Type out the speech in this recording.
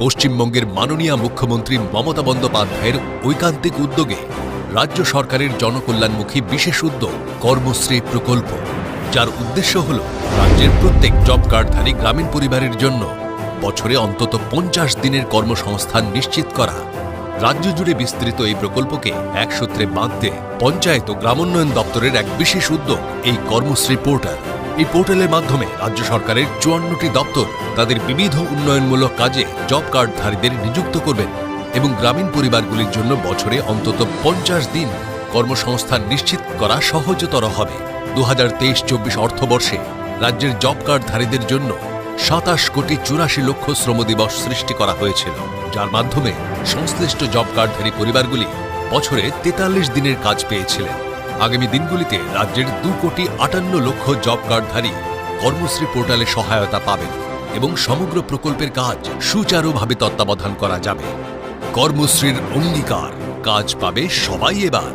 পশ্চিমবঙ্গের মাননীয় মুখ্যমন্ত্রী মমতা বন্দ্যোপাধ্যায়ের ঐকান্তিক উদ্যোগে রাজ্য সরকারের জনকল্যাণমুখী বিশেষ উদ্যোগ কর্মশ্রী প্রকল্প, যার উদ্দেশ্য হল রাজ্যের প্রত্যেক জব কার্ডধারী গ্রামীণ পরিবারের জন্য বছরে অন্তত 50 দিনের কর্মসংস্থান নিশ্চিত করা। রাজ্য জুড়ে বিস্তৃত এই প্রকল্পকে এক সূত্রে বাঁধতে পঞ্চায়েত ও গ্রামোন্নয়ন দপ্তরের এক বিশেষ উদ্যোগ এই কর্মশ্রী পোর্টাল। এই পোর্টালের মাধ্যমে রাজ্য সরকারের 54টি দপ্তর তাদের বিবিধ উন্নয়নমূলক কাজে জব কার্ডধারীদের নিযুক্ত করবেন এবং গ্রামীণ পরিবারগুলির জন্য বছরে অন্তত 50 দিন কর্মসংস্থান নিশ্চিত করা সহজতর হবে। 2023-24 অর্থবর্ষে রাজ্যের জব কার্ডধারীদের জন্য 27 কোটি 84 লক্ষ শ্রমদিবস সৃষ্টি করা হয়েছিল, যার মাধ্যমে সংশ্লিষ্ট জব কার্ডধারী পরিবারগুলি বছরে 43 দিনের কাজ পেয়েছিলেন। আগামী দিনগুলিতে রাজ্যের 2 কোটি 58 লক্ষ জব কার্ডধারী কর্মশ্রী পোর্টালে সহায়তা পাবেন এবং সমগ্র প্রকল্পের কাজ সুচারুভাবে তত্ত্বাবধান করা যাবে। কর্মশ্রীর অঙ্গীকার, কাজ পাবে সবাই এবার।